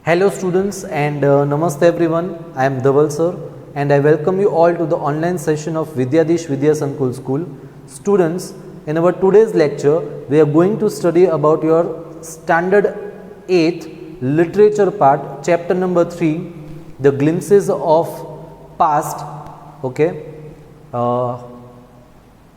Hello students and Namaste everyone. I am Dhaval sir and I welcome you all to the online session of Vidyadish Vidya Sankul School. Students, in our today's lecture, we are going to study about your standard 8 literature part, chapter number 3, the glimpses of past. Okay.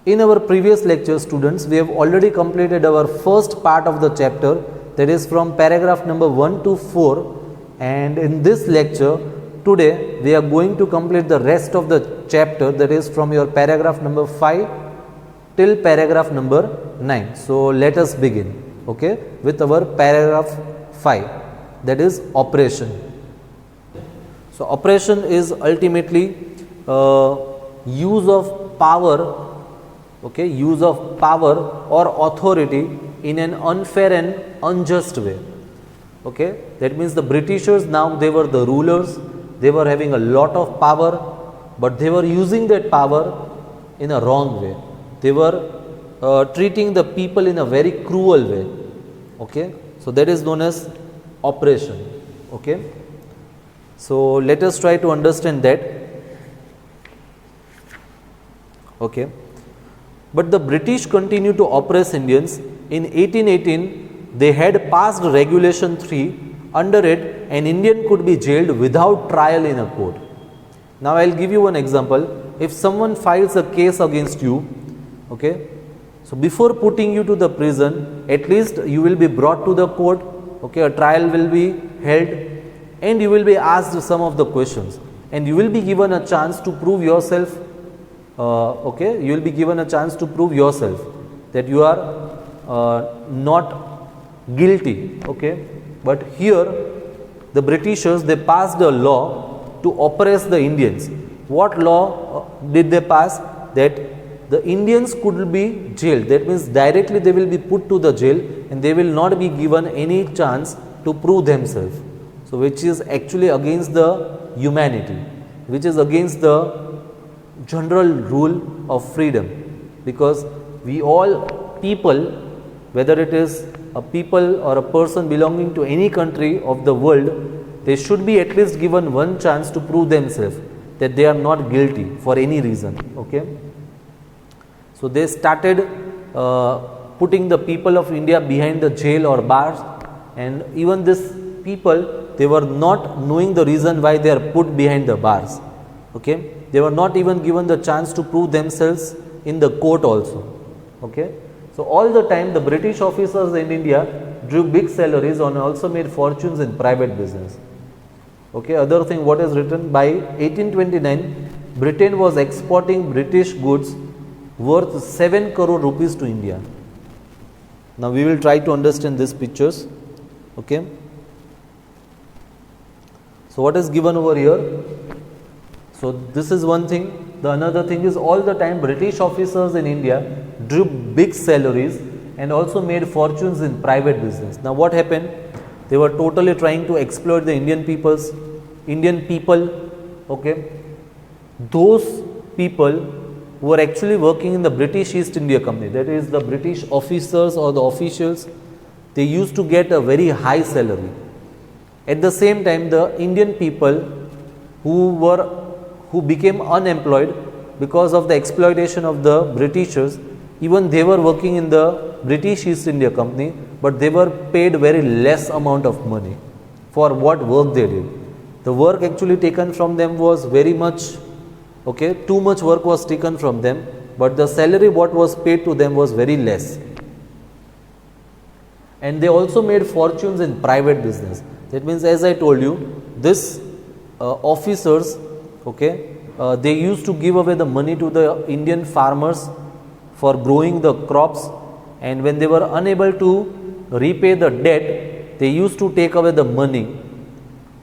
In our previous lecture, students, we have already completed our first part of the chapter, that is from paragraph number 1 to 4, and in this lecture today we are going to complete the rest of the chapter, that is from your paragraph number 5 till paragraph number 9. So let us begin, okay, with our paragraph 5, that is operation. So operation is ultimately use of power, okay, use of power or authority in an unfair and unjust way. Okay, that means the Britishers, now they were the rulers, they were having a lot of power, but they were using that power in a wrong way. They were treating the people in a very cruel way. Okay, so that is known as oppression. Okay, so let us try to understand that. Okay, but the British continued to oppress Indians. In 1818, they had passed Regulation 3. Under it, an Indian could be jailed without trial in a court. Now, I will give you one example. If someone files a case against you, okay, so before putting you to the prison, at least you will be brought to the court, okay, a trial will be held, and you will be asked some of the questions, and you will be given a chance to prove yourself. Okay, you will be given a chance to prove yourself that you are not guilty. Okay, but here the Britishers, they passed a law to oppress the Indians. What law did they pass? That the Indians could be jailed. That means directly they will be put to the jail and they will not be given any chance to prove themselves. So which is actually against the humanity, which is against the general rule of freedom, because we all people, whether it is a people or a person belonging to any country of the world, they should be at least given one chance to prove themselves that they are not guilty for any reason. Okay, so they started putting the people of India behind the jail or bars, and even this people, they were not knowing the reason why they are put behind the bars. Okay, they were not even given the chance to prove themselves in the court also. Okay, so all the time the British officers in India drew big salaries and also made fortunes in private business. Okay, other thing what is written, by 1829 Britain was exporting British goods worth 7 crore rupees to India. Now we will try to understand these pictures. Okay, so what is given over here? So this is one thing. The another thing is, all the time British officers in India drew big salaries and also made fortunes in private business. Now what happened? They were totally trying to exploit the Indian people. Okay, those people who were actually working in the British East India Company, that is the British officers or the officials, they used to get a very high salary. At the same time, the Indian people who became unemployed because of the exploitation of the Britishers, even they were working in the British East India Company, but they were paid very less amount of money for what work they did. The work actually taken from them was very much, okay, too much work was taken from them, but the salary what was paid to them was very less. And they also made fortunes in private business. That means, as I told you, this officers, okay, they used to give away the money to the Indian farmers for growing the crops, and when they were unable to repay the debt, they used to take away the money.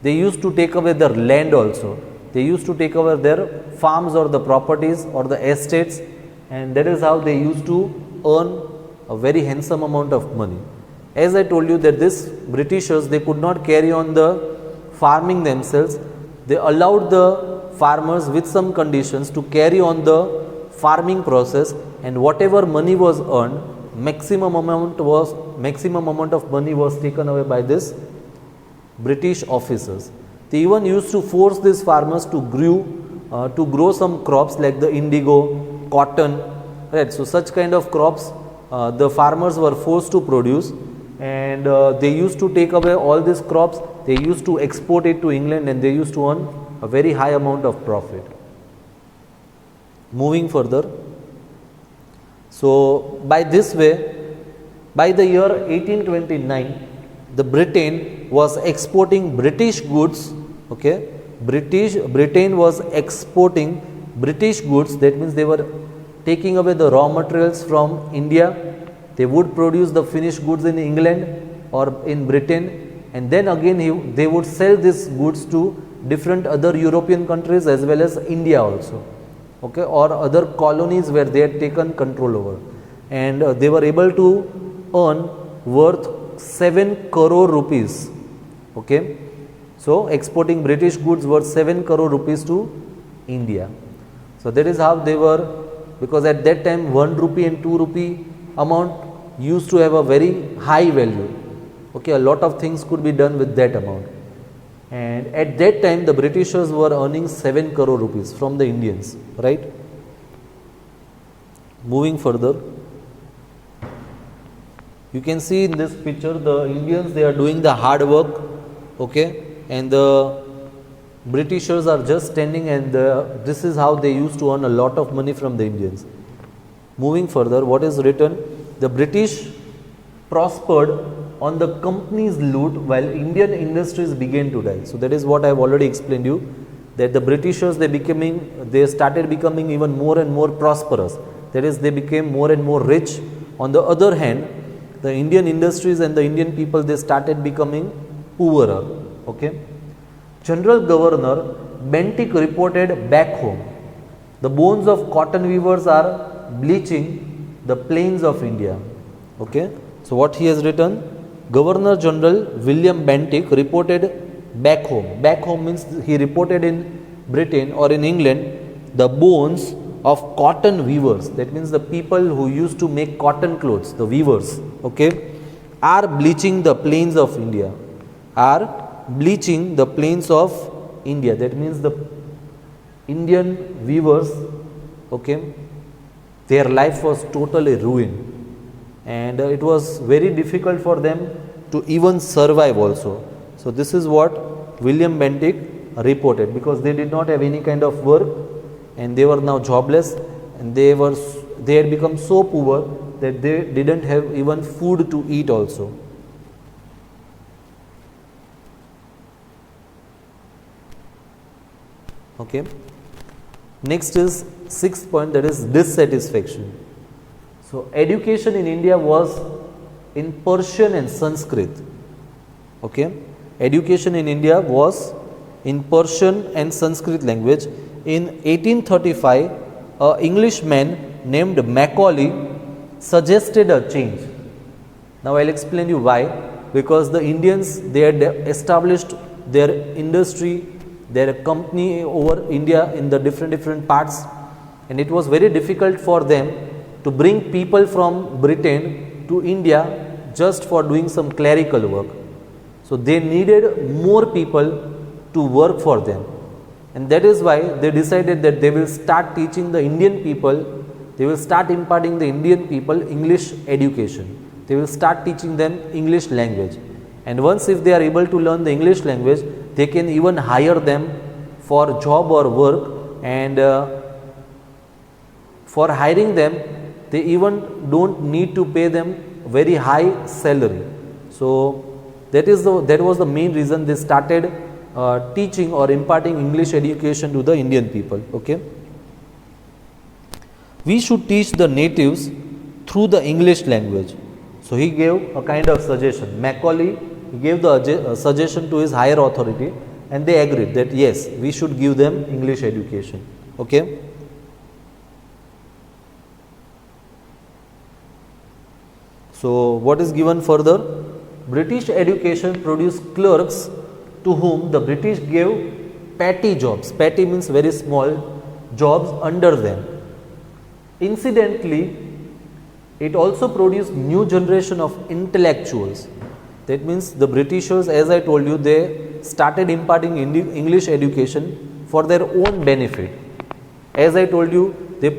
They used to take away their land also. They used to take away their farms or the properties or the estates, and that is how they used to earn a very handsome amount of money. As I told you that this Britishers, they could not carry on the farming themselves. They allowed the farmers with some conditions to carry on the farming process, and whatever money was earned, maximum amount of money was taken away by this British officers. They even used to force these farmers to grow some crops like the indigo, cotton, right? So such kind of crops the farmers were forced to produce, and they used to take away all these crops. They used to export it to England, and they used to earn a very high amount of profit. Moving further, so by this way, by the year 1829, the Britain was exporting British goods. Okay, Britain was exporting British goods. That means they were taking away the raw materials from India. They would produce the finished goods in England or in Britain, and then again they would sell these goods to different other European countries as well as India also. Okay, or other colonies where they had taken control over, and they were able to earn worth 7 crore rupees. Okay, so exporting British goods worth 7 crore rupees to India. So that is how they were, because at that time 1 rupee and 2 rupee amount used to have a very high value. Okay, a lot of things could be done with that amount, and at that time the Britishers were earning 7 crore rupees from the Indians, right? Moving further, you can see in this picture the Indians, they are doing the hard work, okay, and the Britishers are just standing, and this is how they used to earn a lot of money from the Indians. Moving further, what is written? The British prospered on the company's loot while Indian industries began to die. So that is what I have already explained you, that the Britishers, they started becoming even more and more prosperous. That is, they became more and more rich. On the other hand, the Indian industries and the Indian people, they started becoming poorer. Okay. General Governor Bentinck reported back home, the bones of cotton weavers are bleaching the plains of India. Okay. So what he has written, Governor General William Bentinck reported back home. Back home means he reported in Britain or in England the bones of cotton weavers. That means the people who used to make cotton clothes, the weavers, okay, are bleaching the plains of India. Are bleaching the plains of India. That means the Indian weavers, okay, their life was totally ruined, and it was very difficult for them to even survive also. So this is what William Bentinck reported, because they did not have any kind of work, and they were now jobless, and they had become so poor that they didn't have even food to eat also. Okay. Next is sixth point, that is dissatisfaction. So education in India was in Persian and Sanskrit. Okay. Education in India was in Persian and Sanskrit language. In 1835, an Englishman named Macaulay suggested a change. Now I'll explain you why. Because the Indians, they had established their industry, their company over India in the different parts, and it was very difficult for them to bring people from Britain to India just for doing some clerical work. So they needed more people to work for them, and that is why they decided that they will start teaching the Indian people, they will start imparting the Indian people English education. They will start teaching them English language, and once if they are able to learn the English language, they can even hire them for job or work, and for hiring them they even don't need to pay them very high salary. So that was the main reason they started teaching or imparting English education to the Indian people. Okay, we should teach the natives through the English language. So he gave a kind of suggestion. Macaulay gave the suggestion to his higher authority, and they agreed that yes, we should give them English education. Okay. So what is given further? British education produced clerks to whom the British gave petty jobs. Petty means very small jobs under them. Incidentally, it also produced new generation of intellectuals. That means the Britishers, as I told you, they started imparting English education for their own benefit. As I told you, they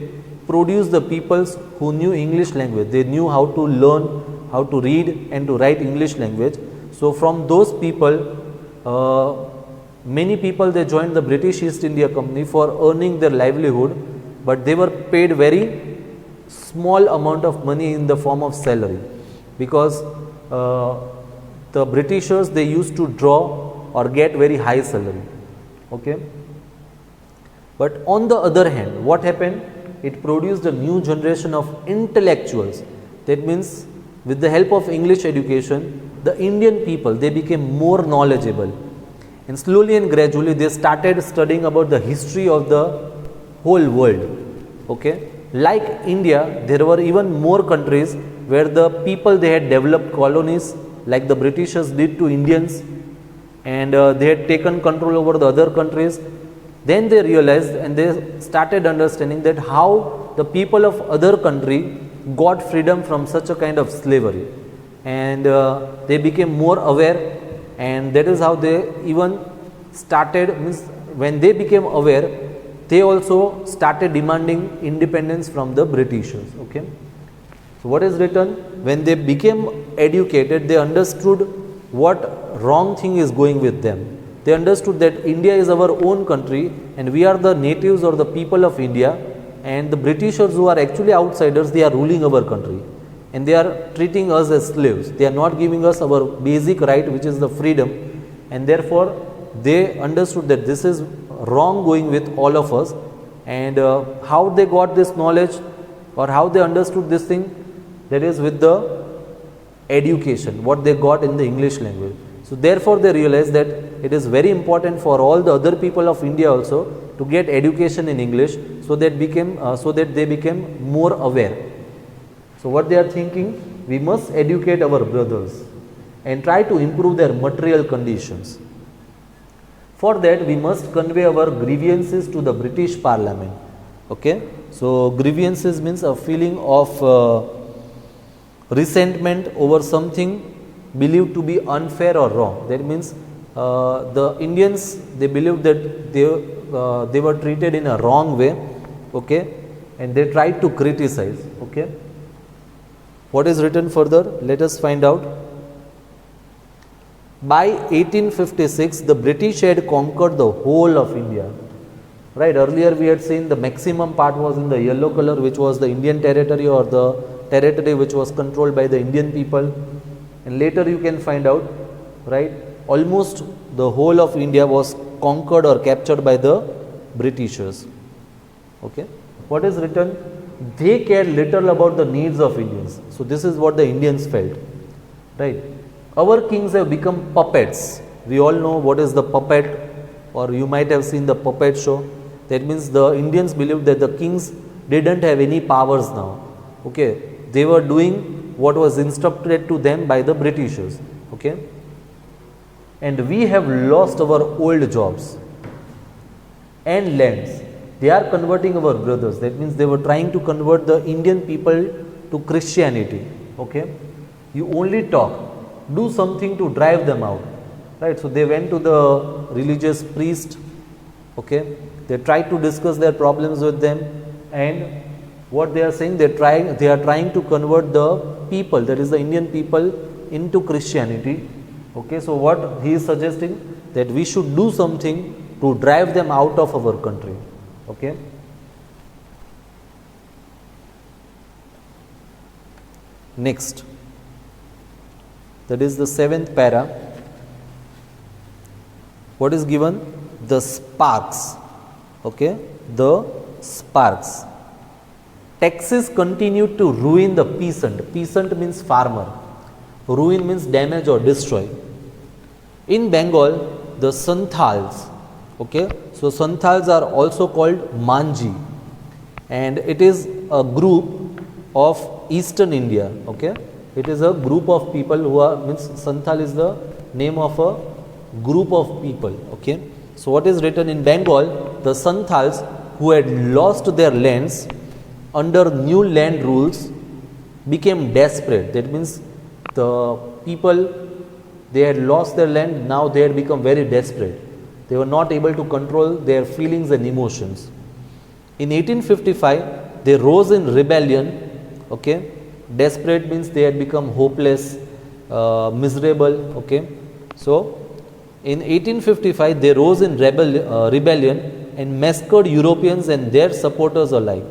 produced the peoples who knew English language. They knew how to learn, how to read and to write English language. So from those people, many people, they joined the British East India Company for earning their livelihood, but they were paid very small amount of money in the form of salary, because the Britishers, they used to draw or get very high salary. Okay. But on the other hand, what happened? It produced a new generation of intellectuals. That means with the help of English education, the Indian people, they became more knowledgeable, and slowly and gradually they started studying about the history of the whole world. Okay. Like India, there were even more countries where the people, they had developed colonies like the Britishers did to Indians, and they had taken control over the other countries. Then they realized and they started understanding that how the people of other country got freedom from such a kind of slavery, and they became more aware, and that is how they even started, means when they became aware, they also started demanding independence from the Britishers. Okay. So what is written? When they became educated, they understood what wrong thing is going with them. They understood that India is our own country and we are the natives or the people of India, and the Britishers, who are actually outsiders, they are ruling our country and they are treating us as slaves. They are not giving us our basic right, which is the freedom, and therefore they understood that this is wrong going with all of us. And how they got this knowledge or how they understood this thing? That is with the education, what they got in the English language. So therefore they realized that it is very important for all the other people of India also to get education in English, so that they became more aware. So what they are thinking, we must educate our brothers and try to improve their material conditions. For that, we must convey our grievances to the British Parliament. Okay. So grievances means a feeling of resentment over something believed to be unfair or wrong. That means the Indians, they believed that they were treated in a wrong way. Okay. And they tried to criticize. Okay. What is written further? Let us find out. By 1856, the British had conquered the whole of India. Right, earlier we had seen the maximum part was in the yellow color, which was the Indian territory or the territory which was controlled by the Indian people. And later you can find out, right, almost the whole of India was conquered or captured by the Britishers. Okay. What is written? They cared little about the needs of Indians. So this is what the Indians felt. Right. Our kings have become puppets. We all know what is the puppet, or you might have seen the puppet show. That means the Indians believed that the kings didn't have any powers now. Okay. They were doing what was instructed to them by the Britishers. Okay. And we have lost our old jobs and lands. They are converting our brothers. That means they were trying to convert the Indian people to Christianity. Okay. You only talk. Do something to drive them out. Right. So they went to the religious priest. Okay. They tried to discuss their problems with them, and what they are saying, they are trying to convert the people, that is the Indian people, into Christianity. Okay. So what he is suggesting, that we should do something to drive them out of our country. Okay. Next, that is the 7th para. What is given? The sparks. Okay. The sparks. Taxes continued to ruin the peasant. Peasant means farmer. Ruin means damage or destroy. In Bengal, the Santhals. Okay. So Santhals are also called Manji, and it is a group of Eastern India. Okay. It is a group of people who are, means Santhal is the name of a group of people. Okay. So what is written in Bengal? The Santhals, who had lost their lands under new land rules, became desperate. That means the people They had lost their land, now they had become very desperate. They were not able to control their feelings and emotions. In 1855, they rose in rebellion. Okay, desperate means they had become hopeless, miserable. Okay, so in 1855, they rose in rebellion and massacred Europeans and their supporters alike.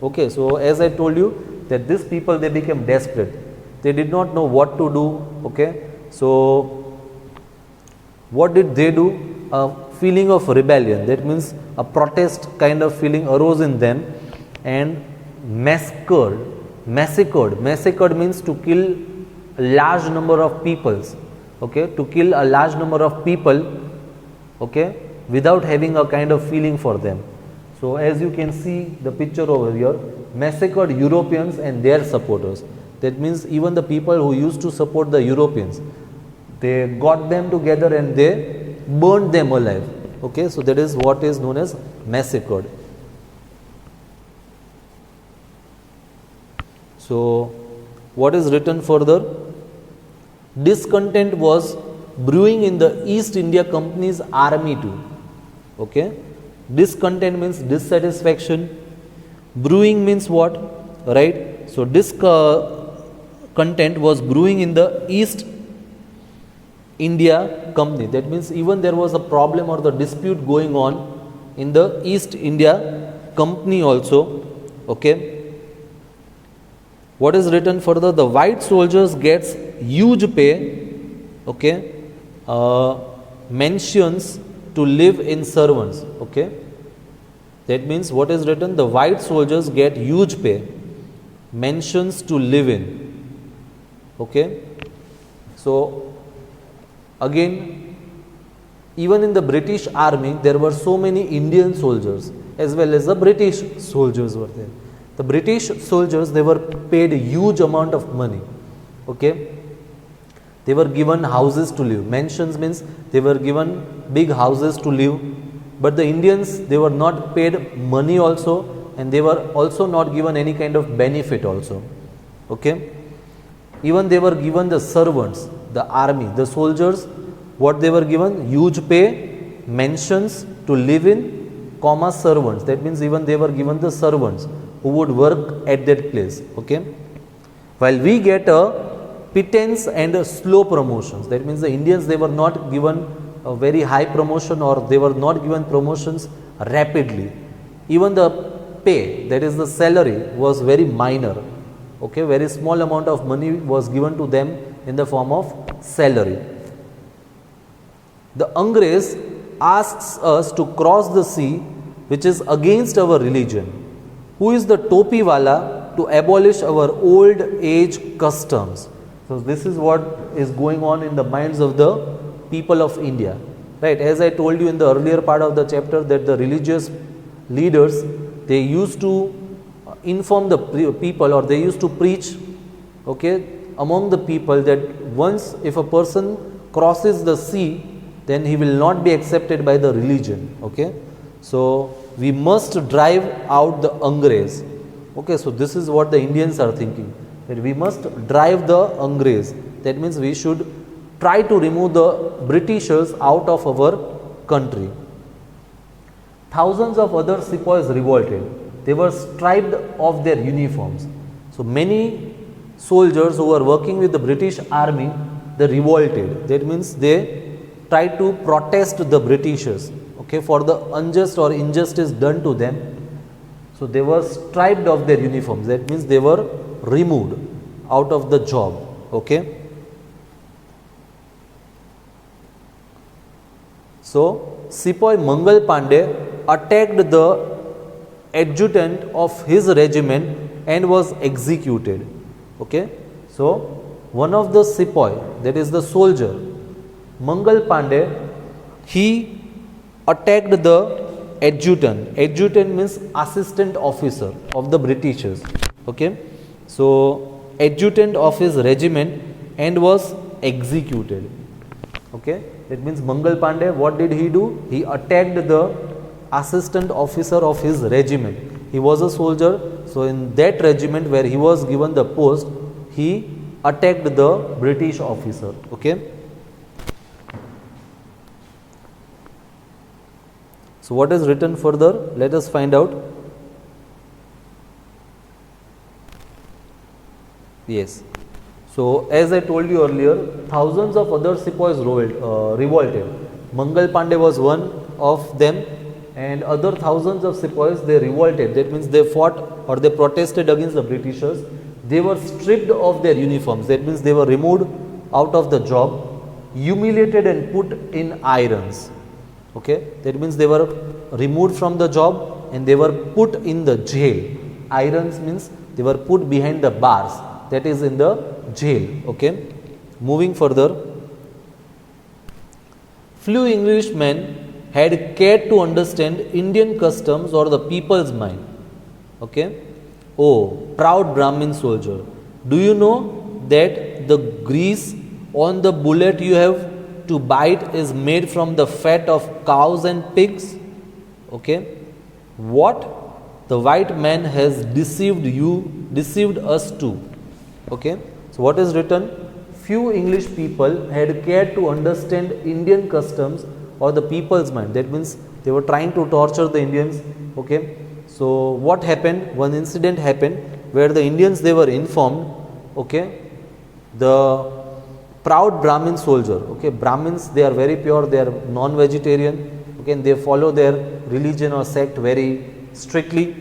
Okay, so as I told you that these people, they became desperate. They did not know what to do. Okay, so what did they do? A feeling of rebellion, that means a protest kind of feeling arose in them, and massacred means to kill a large number of peoples. Okay, to kill a large number of people, okay, without having a kind of feeling for them. So as you can see the picture over here, massacred Europeans and their supporters. That means even the people who used to support the Europeans, they got them together and they burned them alive. Okay, so that is what is known as massacred. So what is written further? Discontent was brewing in the East India Company's army too. Okay, discontent means dissatisfaction. Brewing means what? Right? So discontent was brewing in the East India Company. That means even there was a problem or the dispute going on in the East India Company also. Okay. What is written further? The white soldiers gets huge pay. Okay. Mentions to live in servants. Okay. That means what is written? The white soldiers get huge pay. Mentions to live in. Okay. So again, even in the British army, there were so many Indian soldiers as well as the British soldiers were there. The British soldiers, they were paid a huge amount of money. Okay, they were given houses to live. Mansions means they were given big houses to live. But the Indians, they were not paid money also, and they were also not given any kind of benefit also. Okay, even they were given the servants. The army, the soldiers, what they were given? Huge pay, mansions to live in, comma servants. That means even they were given the servants who would work at that place. Okay. While we get a pittance and a slow promotions. That means the Indians, they were not given a very high promotion, or they were not given promotions rapidly. Even the pay, that is the salary, was very minor. Okay, very small amount of money was given to them in the form of salary. The Angrez asks us to cross the sea, which is against our religion. Who is the topi wala to abolish our old age customs? So this is what is going on in the minds of the people of India. Right, as I told you in the earlier part of the chapter, that the religious leaders, they used to inform the people, or they used to preach, okay, among the people, that once if a person crosses the sea, then he will not be accepted by the religion. Okay, so we must drive out the Angrez. Okay, so this is what the Indians are thinking, that we must drive the Angrez. That means we should try to remove the Britishers out of our country. Thousands of other sepoys revolted. They were stripped of their uniforms. So many soldiers who were working with the British army, they revolted. That means they tried to protest the Britishers, okay, for the unjust or injustice done to them. So they were stripped of their uniforms. That means they were removed out of the job. Okay. So Sepoy Mangal Pandey attacked the adjutant of his regiment and was executed. Okay. So one of the sepoy, that is the soldier, Mangal Pandey, he attacked the adjutant. Adjutant means assistant officer of the Britishers. Okay. So adjutant of his regiment and was executed. Okay. That means Mangal Pandey, what did he do? He attacked the assistant officer of his regiment. He was a soldier, so in that regiment where he was given the post, he attacked the British officer. Okay. So what is written further? Let us find out. Yes. So as I told you earlier, thousands of other sepoys revolted. Mangal Pandey was one of them, and other thousands of sepoys, they revolted. That means they fought or they protested against the Britishers. They were stripped of their uniforms. That means they were removed out of the job, humiliated and put in irons. Okay, that means they were removed from the job and they were put in the jail. Irons means they were put behind the bars, that is in the jail. Okay, moving further, few Englishmen had cared to understand Indian customs or the people's mind. Okay, oh proud Brahmin soldier, do you know that the grease on the bullet you have to bite is made from the fat of cows and pigs? Okay, what? The white man has deceived us too. Okay, so what is written? Few English people had cared to understand Indian customs or the people's mind. That means they were trying to torture the Indians. Okay, so what happened? One incident happened where the Indians, they were informed. Okay, the proud Brahmin soldier. Okay, Brahmins, they are very pure, they are non-vegetarian. Okay, and they follow their religion or sect very strictly.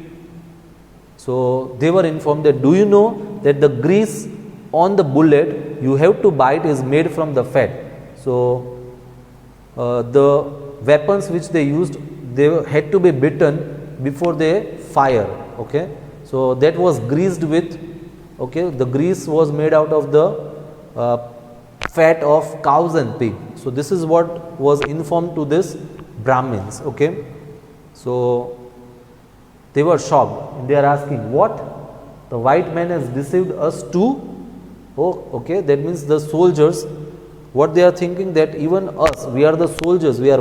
So they were informed that, do you know that the grease on the bullet you have to bite is made from the fat? So the weapons which they used, they had to be bitten before they fire. Okay, so that was greased with, okay, the grease was made out of the fat of cows and pig. So this is what was informed to this Brahmins. Okay, so they were shocked and they are asking, what? The white man has deceived us too? Oh, okay, that means the soldiers, what they are thinking, that even us, we are the soldiers, we are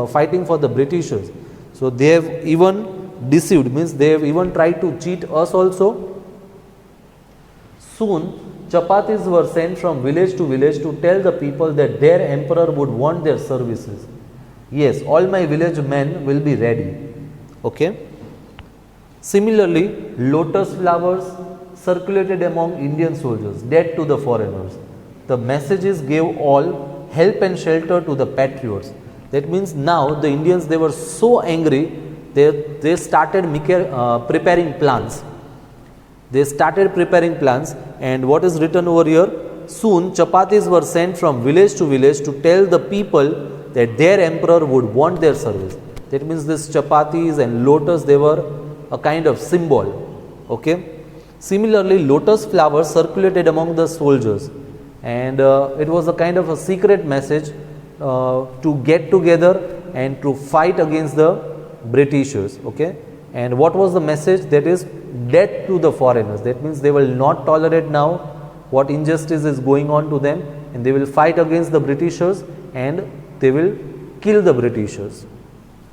fighting for the Britishers. So they have even deceived, means they have even tried to cheat us also. Soon chapatis were sent from village to village to tell the people that their emperor would want their services. Yes, all my village men will be ready. Okay. Similarly, lotus flowers circulated among Indian soldiers, dead to the foreigners. The messages gave all help and shelter to the patriots. That means now the Indians, they were so angry, they started preparing plans. They started preparing plans, and what is written over here? Soon chapatis were sent from village to village to tell the people that their emperor would want their service. That means this chapatis and lotus, they were a kind of symbol. Okay. Similarly, lotus flowers circulated among the soldiers, and it was a kind of a secret message to get together and to fight against the Britishers. Okay. And what was the message? That is death to the foreigners. That means they will not tolerate now what injustice is going on to them, and they will fight against the Britishers and they will kill the Britishers.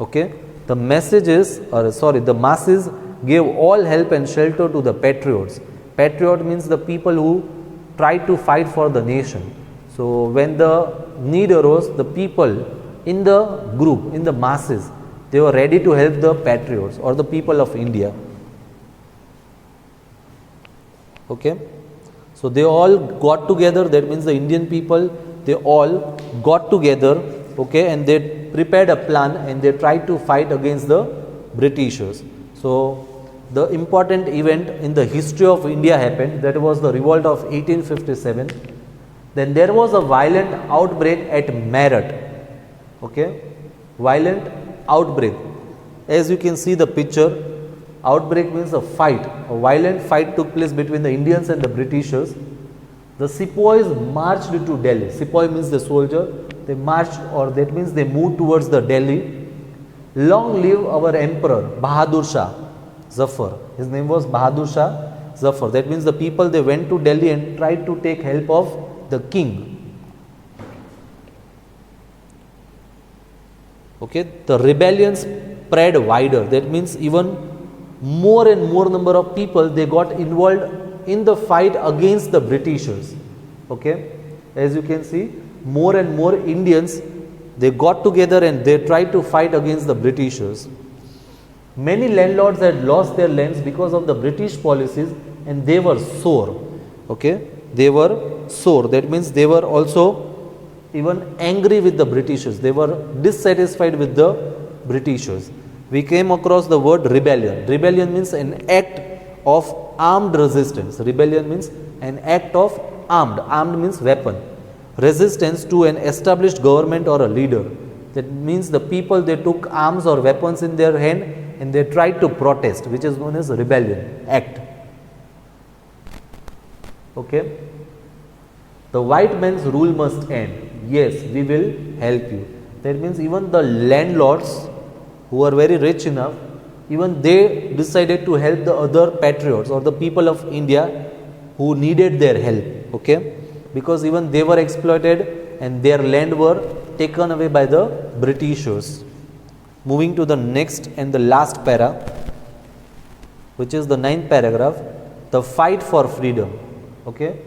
Okay. The the masses gave all help and shelter to the patriots. Patriot means the people who try to fight for the nation. So when the need arose, the people in the group, in the masses, they were ready to help the patriots or the people of India. Okay. So they all got together. That means the Indian people, they all got together. Okay, and they prepared a plan and they tried to fight against the Britishers. So the important event in the history of India happened. That was the revolt of 1857. Then there was a violent outbreak at Meerut. Okay, violent outbreak. As you can see the picture, outbreak means a fight. A violent fight took place between the Indians and the Britishers. The sepoys marched to Delhi. Sepoy means the soldier. They marched, or that means they moved towards the Delhi. Long live our emperor Bahadur Shah Zafar. His name was Bahadur Shah Zafar. That means the people, they went to Delhi and tried to take help of the king. Okay, the rebellion spread wider. That means even more and more number of people, they got involved in the fight against the Britishers. Okay, as you can see, more and more Indians, they got together and they tried to fight against the Britishers. Many landlords had lost their lands because of the British policies and they were sore. Okay, they were sore. That means they were also even angry with the Britishers. They were dissatisfied with the Britishers. We came across the word rebellion. Rebellion means an act of armed resistance. Rebellion means an act of armed. Armed means weapon. Resistance to an established government or a leader. That means the people, they took arms or weapons in their hand and they tried to protest, which is known as rebellion act. Okay. The white man's rule must end. Yes, we will help you. That means even the landlords who are very rich enough, even they decided to help the other patriots or the people of India who needed their help. Okay, because even they were exploited and their land were taken away by the Britishers. Moving to the next and the last para, which is the 9th paragraph, the fight for freedom. Okay,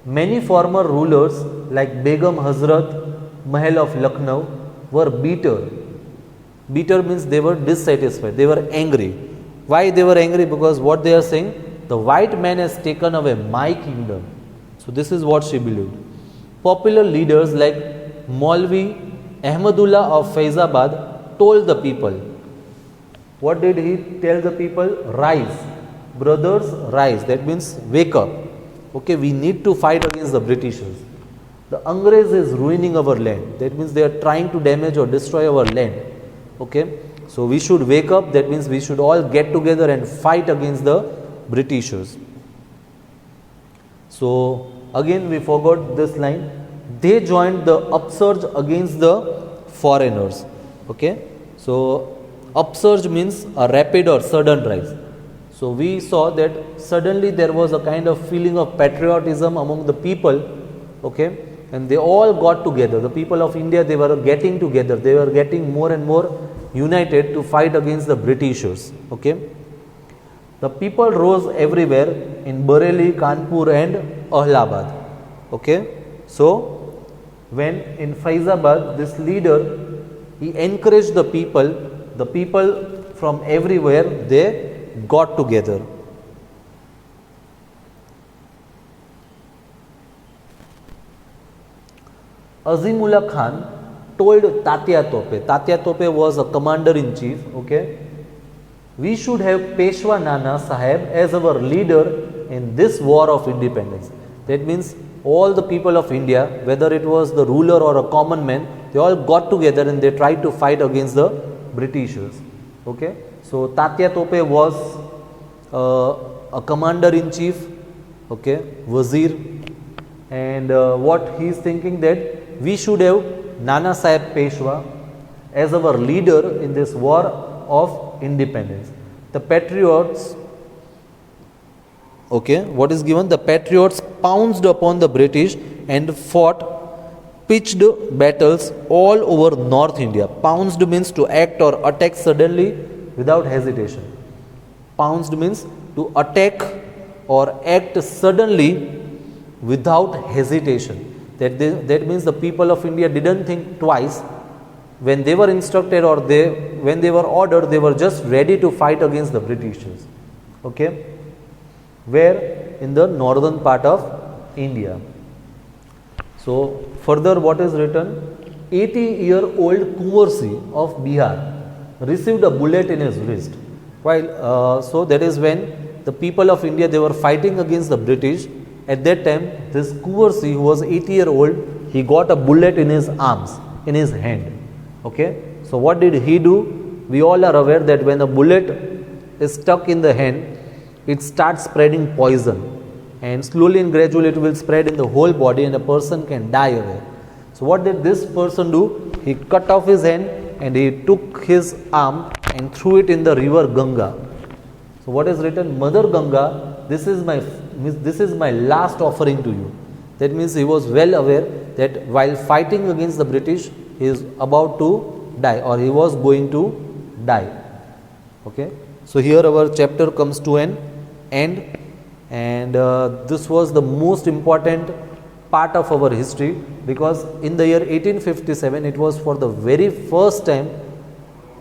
many former rulers like Begum Hazrat Mahal of Lucknow were bitter. Bitter means they were dissatisfied, they were angry. Why they were angry? Because what they are saying, the white man has taken away my kingdom. So this is what she believed. Popular leaders like Maulvi Ahmadullah of Faizabad told the people. What did he tell the people? Rise, brothers, rise. That means wake up. Okay, we need to fight against the Britishers. The Angrez is ruining our land. That means they are trying to damage or destroy our land. Okay, so we should wake up. That means we should all get together and fight against the Britishers. So again we forgot this line. They joined the upsurge against the foreigners. Okay, so upsurge means a rapid or sudden rise. So we saw that suddenly there was a kind of feeling of patriotism among the people. Okay, and they all got together. The people of India, they were getting together. They were getting more and more united to fight against the Britishers. Okay, the people rose everywhere in Bareilly, Kanpur and Allahabad. Okay, so when in Faizabad, this leader, he encouraged the people from everywhere, they got together. Azimullah Khan told Tatya Tope. Tatya Tope was a commander-in-chief. Okay, we should have Peshwa Nana Sahib as our leader in this war of independence. That means all the people of India, whether it was the ruler or a common man, they all got together and they tried to fight against the Britishers. Okay, so Tatya Tope was a commander-in-chief. Okay, Wazir, and what he is thinking, that we should have Nana Sahib Peshwa as our leader in this war of independence. The patriots, okay, what is given? The patriots pounced upon the British and fought pitched battles all over North India. Pounced means to act or attack suddenly without hesitation. Pounced means to attack or act suddenly without hesitation. That means the people of India didn't think twice. When they were instructed or when they were ordered, they were just ready to fight against the Britishers. Okay, where in the northern part of India. So further, what is written? 80-year-old Kuvarsi of Bihar received a bullet in his wrist. While so that is when the people of India, they were fighting against the British. At that time, this Kuvarsi, who was 80-year-old, he got a bullet in his arms, in his hand. Okay, so what did he do? We all are aware that when a bullet is stuck in the hand, it starts spreading poison, and slowly and gradually it will spread in the whole body and a person can die away. So what did this person do? He cut off his hand and he took his arm and threw it in the river Ganga. So what is written? Mother Ganga, this is my last offering to you. That means he was well aware that while fighting against the British, he is about to die, or he was going to die. Okay, so here our chapter comes to an end, and this was the most important part of our history, because in the year 1857 it was for the very first time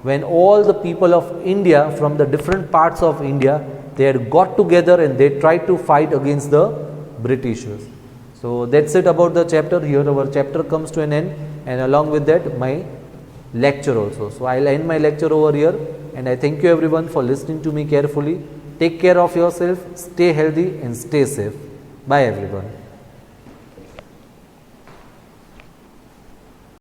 when all the people of India from the different parts of India, they had got together and they tried to fight against the Britishers. So that's it about the chapter. Here our chapter comes to an end, and along with that my lecture also. So I'll end my lecture over here, and I thank you everyone for listening to me carefully. Take care of yourself, stay healthy and stay safe. Bye everyone.